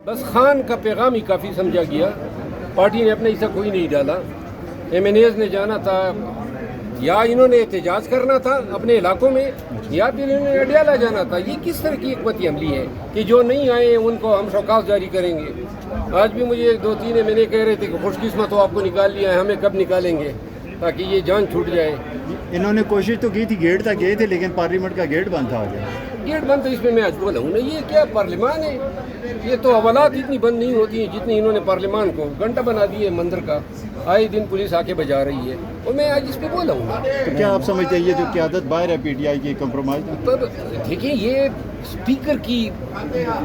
بس خان کا پیغام ہی کافی سمجھا گیا. پارٹی نے اپنا حصہ کوئی نہیں ڈالا. ایم این ایز نے جانا تھا, یا انہوں نے احتجاج کرنا تھا اپنے علاقوں میں, یا پھر انہوں نے اڈیالہ جانا تھا. یہ کس طرح کی حکمت عملی ہے کہ جو نہیں آئے ہیں ان کو ہم شوکاز جاری کریں گے؟ آج بھی مجھے 2-3 میں نے کہہ رہے تھے کہ خوش قسمت ہو آپ کو نکال لیا ہے, ہمیں کب نکالیں گے تاکہ یہ جان چھوٹ جائے. انہوں نے کوشش تو کی تھی, گیٹ تک گئے تھے لیکن پارلیمنٹ کا گیٹ بند تھا. گیٹ بند تو اس میں آج بولا ہوں نا, یہ کیا پارلیمان ہے؟ یہ تو حوالات اتنی بند نہیں ہوتی ہیں جتنی انہوں نے پارلیمان کو گھنٹہ بنا دی ہے مندر کا. آئے دن پولیس آ کے بجا رہی ہے, اور میں آج اس پہ بولا ہوں. تو کیا آپ سمجھتے ہیں یہ جو قیادت باہر ہے پی ٹی آئی کی کمپرومائز؟ دیکھیں, یہ اسپیکر کی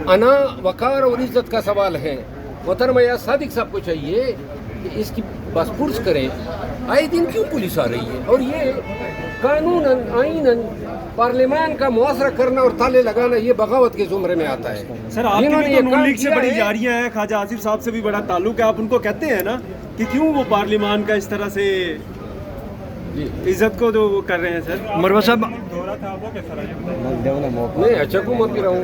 انا, وقار اور عزت کا سوال ہے. محترم ایاز صادق صاحب کو چاہیے کہ اس کی بس پرس کریں. آئے دن کیوں پولیس آ رہی ہے؟ اور یہ قانوناً آئیناً پارلیمان کا محاصرہ کرنا اور تالے لگانا یہ بغاوت کے زمرے میں آتا ہے. سر آپ کی بھی تو نون لیگ سے بڑی یاریاں ہیں, خواجہ آصف صاحب سے بھی بڑا تعلق ہے, آپ ان کو کہتے ہیں نا کہ کیوں وہ پارلیمان کا اس طرح سے عزت کو جو وہ کر رہے ہیں؟ سر مروت صاحب میں اچھا حکومت بھی رہا ہوں,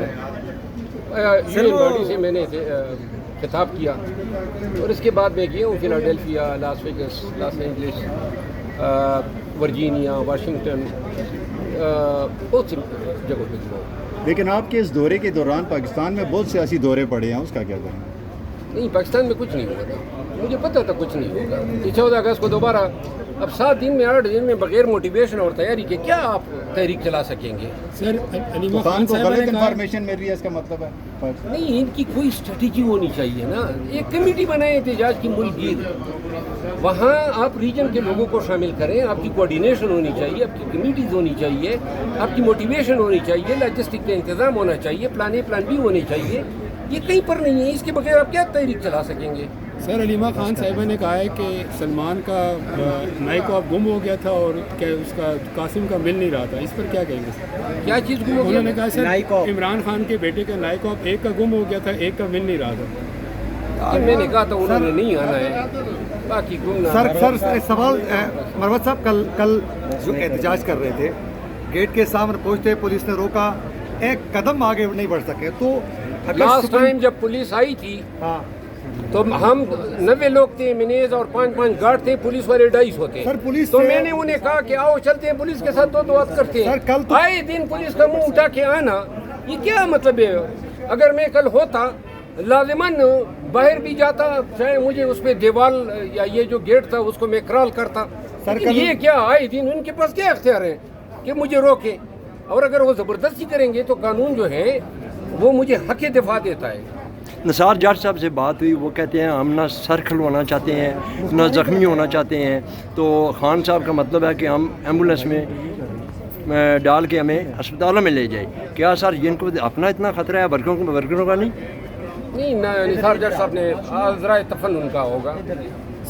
یونین باڈی سے میں نے خطاب کیا, اور اس کے بعد میں گیا ہوں Philadelphia, Las Vegas, Los Angeles, Virginia, Washington, بہت سی جگہوں پہ گیا ہوں. لیکن آپ کے اس دورے کے دوران پاکستان میں بہت سیاسی دورے پڑے ہیں, اس کا کیا کریں؟ نہیں, پاکستان میں کچھ نہیں ہوا تھا, مجھے پتہ تھا کچھ نہیں ہوگا. 14 اگست کو دوبارہ, اب 7 دن میں 8 دن میں بغیر موٹیویشن اور تیاری کے کیا آپ تحریک چلا سکیں گے؟ سر خان کو غلط انفارمیشن مل رہی ہے, اس کا مطلب ہے نہیں, ان کی کوئی اسٹریٹجی ہونی چاہیے نا. ایک کمیٹی بنائے احتجاج کی ملک گیر, وہاں آپ ریجن کے لوگوں کو شامل کریں, آپ کی کوآرڈینیشن ہونی چاہیے, آپ کی کمیٹیز ہونی چاہیے, آپ کی موٹیویشن ہونی چاہیے, لاجسٹک کا انتظام ہونا چاہیے, پلان اے پلان بی ہونے چاہیے. یہ کہیں پر نہیں ہے, اس کے بغیر آپ کیا تحریک چلا سکیں گے؟ سر علیمہ خان صاحبہ نے کہا ہے کہ سلمان کا نائک آپ گم ہو گیا تھا اور کہ اس کا قاسم کا مل نہیں رہا تھا, اس پر کیا کہیں گے سر؟ کیا چیز گم ہو گیا؟ انہوں نے کہا سر عمران خان کے بیٹے کا نائک آپ ایک کا گم ہو گیا تھا, ایک کا مل نہیں رہا تھا. میں نے کہا تھا انہوں نے نہیں آنا ہے, باقی گم نہ. سر سوال مروت صاحب, کل جو احتجاج کر رہے تھے گیٹ کے سامنے پہنچتے پولیس نے روکا, ایک قدم آگے نہیں بڑھ سکے. تو لاسٹ ٹائم جب پولیس آئی تھی تو ہم 90 لوگ تھے, منیز اور 5 گارڈ تھے, پولیس والے 250 تھے. تو میں نے انہیں کہا کہ آؤ چلتے ہیں پولیس کے ساتھ, دو بات کرتے ہیں. آئے دن پولیس کا منہ اٹھا کے آنا, یہ کیا مطلب ہے؟ اگر میں کل ہوتا لازماً باہر بھی جاتا, چاہے مجھے اس پہ دیوال یا یہ جو گیٹ تھا اس کو میں کرال کرتا. یہ کیا آئے دن ان کے پاس کیا اختیار ہے کہ مجھے روکے؟ اور اگر وہ زبردستی کریں گے تو قانون جو ہے وہ مجھے حق دفاع دیتا ہے. نثار جٹ صاحب سے بات ہوئی, وہ کہتے ہیں ہم نہ سر کھلوانا چاہتے ہیں نہ زخمی ہونا چاہتے ہیں. تو خان صاحب کا مطلب ہے کہ ہم ایمبولینس میں ڈال کے ہمیں اسپتالوں میں لے جائے. کیا سر جن کو اپنا اتنا خطرہ ہے, ورکروں کا نہیں؟ نہیں, نثار جٹ صاحب نے ذرائع تفنن کا ہوگا.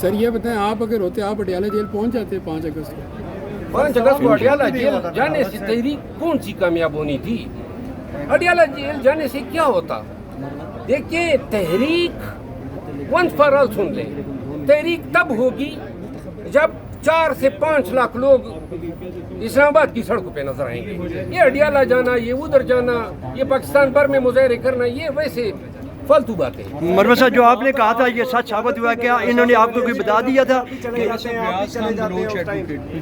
سر یہ بتائیں, آپ اگر ہوتے آپ اڈیالہ جیل پہنچ جاتے 5 اگست کو؟ 5 اگست کو اڈیالہ جیل جانے سے تحریک کون سی کامیاب ہونی تھی؟ اڈیالہ جیل جانے سے کیا ہوتا؟ دیکھیے, تحریک ونس فار آل سن لیں, تحریک تب ہوگی جب 4 سے 5 لاکھ لوگ اسلام آباد کی سڑکوں پہ نظر آئیں گے. یہ اڈیالہ جانا, یہ ادھر جانا, یہ پاکستان بھر میں مظاہرے کرنا, یہ ویسے فالتو باتیں. مروت صاحب جو آپ نے کہا تھا یہ سچ ثابت ہوا, کیا انہوں نے آپ کو کوئی بتا دیا تھا؟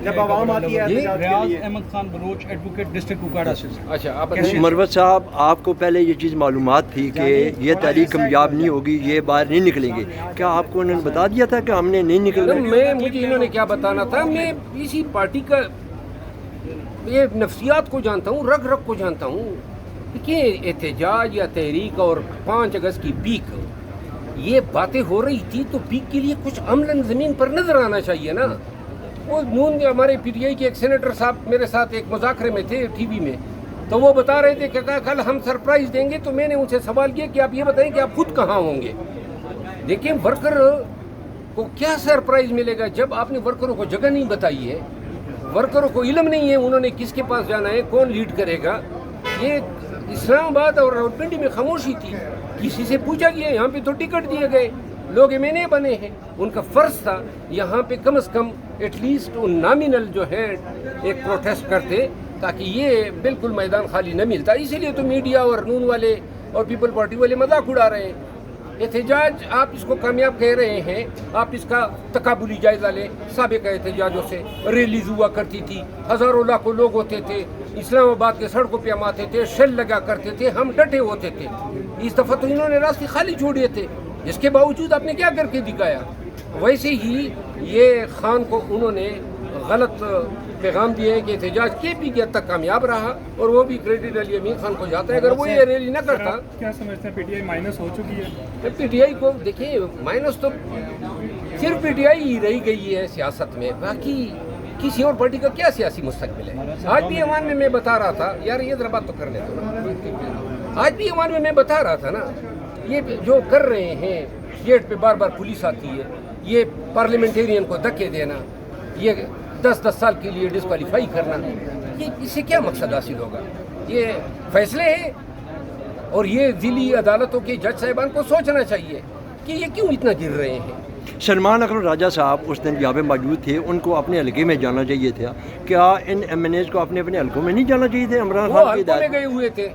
جب عوام آتی ہے ریاض احمد خان بلوچ ایڈوکیٹ ڈسٹرکٹ کوکاڑا سے. اچھا, آپ مروت صاحب آپ کو پہلے یہ چیز معلومات تھی کہ یہ تحریک کامیاب نہیں ہوگی, یہ باہر نہیں نکلیں گے, کیا آپ کو انہوں نے بتا دیا تھا کہ ہم نے نہیں نکلنا؟ مجھے انہوں نے کیا بتانا تھا؟ میں اسی پارٹی کا یہ نفسیات کو جانتا ہوں, رگ رگ کو جانتا ہوں. کہ احتجاج یا تحریک اور 5 اگست کی پیک, یہ باتیں ہو رہی تھی تو پیک کے لیے کچھ عملاً زمین پر نظر آنا چاہیے نا. وہ نون ہمارے پی ٹی آئی کے ایک سینیٹر صاحب میرے ساتھ ایک مذاکرے میں تھے ٹی وی میں, تو وہ بتا رہے تھے کہ کل ہم سرپرائز دیں گے. تو میں نے ان سے سوال کیا کہ آپ یہ بتائیں کہ آپ خود کہاں ہوں گے. دیکھیں, ورکر کو کیا سرپرائز ملے گا جب آپ نے ورکروں کو جگہ نہیں بتائی ہے, ورکروں کو علم نہیں ہے انہوں نے کس کے پاس جانا ہے, کون لیڈ کرے گا. یہ اسلام آباد اور راولپنڈی میں خاموشی تھی, کسی سے پوچھا گیا؟ یہاں پہ تو ٹکٹ دیے گئے, لوگ ایم این اے بنے ہیں, ان کا فرض تھا یہاں پہ کم از کم ایٹ لیسٹ نامینل جو ہے ایک پروٹیسٹ کرتے, تاکہ یہ بالکل میدان خالی نہ ملتا. اسی لیے تو میڈیا اور نون والے اور پیپل پارٹی والے مذاق اڑا رہے ہیں. احتجاج آپ اس کو کامیاب کہہ رہے ہیں، آپ اس کا تقابلی جائزہ لیں. سابقہ احتجاجوں سے ریلیز ہوا کرتی تھی، ہزاروں لاکھوں لوگ ہوتے تھے، اسلام آباد کے سڑکوں پہ ہم آتے تھے، شیل لگا کرتے تھے، ہم ڈٹے ہوتے تھے. اس دفعہ تو انہوں نے راستے خالی چھوڑے تھے، اس کے باوجود آپ نے کیا کر کے دکھایا؟ ویسے ہی یہ خان کو انہوں نے غلط پیغام دیے ہیں کہ احتجاج کے بھی حد تک کامیاب رہا، اور وہ بھی کریڈٹ علی امین خان کو جاتا ہے. اگر وہ یہ ریلی نہ کرتا، کیا سمجھتے ہیں پی ٹی آئی مائنس ہو چکی ہے؟ پی ٹی آئی کو دیکھیں، مائنس تو صرف پی ٹی آئی ہی رہی گئی ہے سیاست میں، باقی کسی اور پارٹی کا کیا سیاسی مستقبل ہے؟ آج بھی ایوان میں بتا رہا تھا، یار یہ ذرا بات تو کرنے دو. آج بھی ایوان میں بتا رہا تھا نا، یہ جو کر رہے ہیں، گیٹ پہ بار بار پولیس آتی ہے، یہ پارلیمنٹیرین کو دھکے دینا، یہ 10 سال کے لیے ڈسکوالیفائی کرنا، یہ اس سے کیا مقصد حاصل ہوگا؟ یہ فیصلے ہیں، اور یہ ضلعی عدالتوں کے جج صاحبان کو سوچنا چاہیے کہ یہ کیوں اتنا گر رہے ہیں. سلمان اکرم راجہ صاحب اس دن یہاں پہ موجود تھے، ان کو اپنے حلقے میں جانا چاہیے تھا. کیا ان ایم این ایز کو اپنے اپنے حلقوں میں نہیں جانا چاہیے تھے؟ عمران وہ خان کی حلقوں میں گئے ہوئے تھے،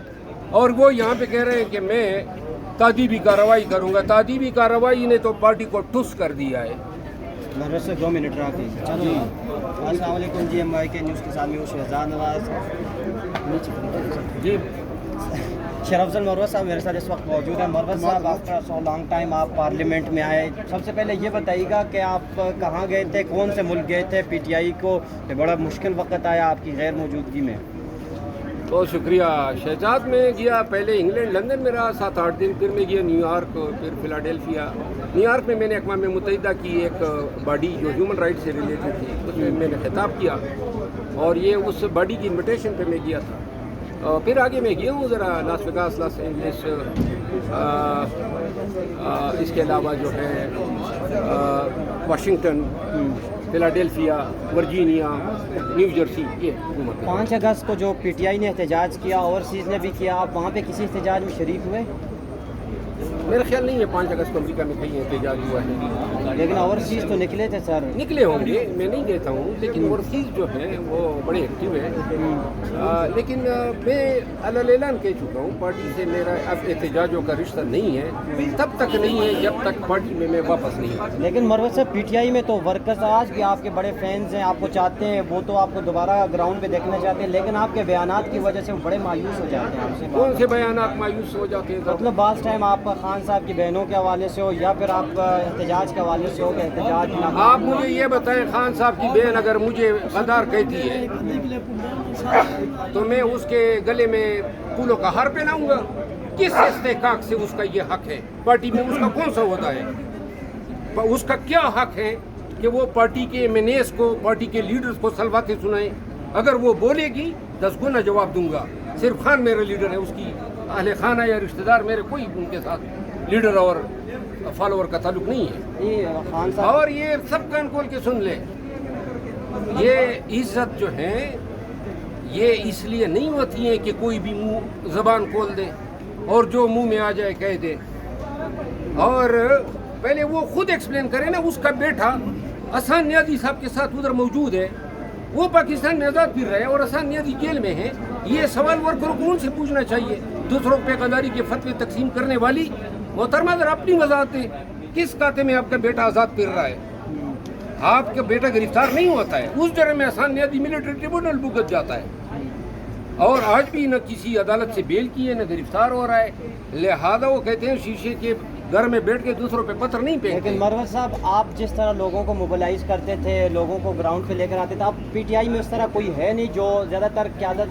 اور وہ یہاں پہ کہہ رہے ہیں کہ میں تعدیبی کارروائی کروں گا. تعدیبی کارروائی نے تو پارٹی کو ٹھس کر دیا ہے. مروت سے 2 منٹ رہا تھی. السلام علیکم جی، ایم وائی کے نیوز کے ساتھ میں شہزاد نواز. جی شرف افضل مروت صاحب میرے ساتھ اس وقت موجود ہیں. مروت صاحب، آفٹر سو لانگ ٹائم آپ پارلیمنٹ میں آئے. سب سے پہلے یہ بتائیے گا کہ آپ کہاں گئے تھے، کون سے ملک گئے تھے؟ پی ٹی آئی کو بڑا مشکل وقت آیا آپ کی غیر موجودگی میں. بہت شکریہ. شہزاد میں گیا، پہلے انگلینڈ لندن میں رہا 7-8 دن، پھر میں گیا نیو یارک، پھر فلاڈیلفیا. نیو یارک میں نے اقوام متحدہ کی ایک باڈی جو ہیومن رائٹ سے ریلیٹڈ تھی، اس میں نے خطاب کیا، اور یہ اس باڈی کی انویٹیشن پہ میں گیا تھا. پھر آگے میں گیا ہوں ذرا لاس ویگاس، لاس اینجلس، اس کے علاوہ جو ہے Washington, Philadelphia, Virginia, new Jersey. یہ حکومت 5 اگست کو جو پی ٹی آئی نے احتجاج کیا، اوورسیز نے بھی کیا، آپ وہاں پہ کسی احتجاج میں شریک ہوئے؟ میرا خیال نہیں ہے 5 اگست کو امریکہ میں کہیں احتجاج ہوا ہے، لیکن اوورسیز تو نکلے تھے سر. نکلے ہوں گے، میں نہیں دیتا ہوں، لیکن اوورسیز جو ہیں وہ بڑے ایکٹیو ہیں. لیکن میں اعلان کہہ چکا ہوں، پارٹی سے میرا اب احتجاجوں کا رشتہ نہیں ہے، تب تک نہیں ہے جب تک پارٹی میں واپس نہیں ہوں. لیکن مروت صاحب، پی ٹی آئی میں تو ورکرز آج بھی آپ کے بڑے فینز ہیں، آپ کو چاہتے ہیں، وہ تو آپ کو دوبارہ گراؤنڈ پہ دیکھنا چاہتے ہیں، لیکن آپ کے بیانات کی وجہ سے وہ بڑے مایوس ہو جاتے ہیں آپ سے. کون سے بیانات مایوس ہو جاتے ہیں؟ مطلب بعض ٹائم آپ خان صاحب کی بہنوں کے حوالے سے ہو، یا پھر آپ احتجاج کے حوالے سے ہو کہ احتجاج نہ. آپ مجھے یہ بتائیں، خان صاحب کی بہن اگر مجھے غدار کہتی ہے تو میں اس کے گلے میں پھولوں کا ہار پہناؤں گا؟ کس استحقاق سے اس کا یہ حق ہے؟ پارٹی میں اس کا کون سا ہوتا ہے؟ اس کا کیا حق ہے کہ وہ پارٹی کے ایم این ایز کو، پارٹی کے لیڈرز کو سلواتے سنائیں؟ اگر وہ بولے گی 10 گنا جواب دوں گا. صرف خان میرا لیڈر ہے، اس کی اہل خانہ یا رشتہ دار میرے کوئی ان کے ساتھ لیڈر اور فالوور کا تعلق نہیں ہے. خان صاحب، اور یہ سب کان کھول کے سن لیں، یہ عزت جو ہے یہ اس لیے نہیں ہوتی ہے کہ کوئی بھی منہ زبان کھول دے اور جو منہ میں آ جائے کہہ دے. اور پہلے وہ خود ایکسپلین کرے نا. اس کا بیٹا احسان نیازی صاحب کے ساتھ ادھر موجود ہے، وہ پاکستان میں آزاد پھر رہے ہیں، اور احسان نیازی جیل میں ہے. یہ سوال ورکروں کو ان سے پوچھنا چاہیے. دوسروں پہ غداری کے فتوے تقسیم کرنے والی محترمہ ذرا اپنی وضاحت دیں. کس کاتے میں آپ کا بیٹا آزاد پھر رہا ہے؟ آپ کا بیٹا گرفتار نہیں ہوتا ہے، اس جرم میں احسان نیازی ملٹری ٹریبونل بھگت جاتا ہے، اور آج بھی نہ کسی عدالت سے بیل کی ہے نہ گرفتار ہو رہا ہے. لہذا وہ کہتے ہیں شیشے کے گھر میں بیٹھ کے دوسروں پہ پتھر نہیں پھینکتے. لیکن مروت صاحب، آپ جس طرح لوگوں کو موبلائز کرتے تھے، لوگوں کو گراؤنڈ پہ لے کر آتے تھے، اب پی ٹی آئی میں اس طرح کوئی ہے نہیں. جو زیادہ تر قیادت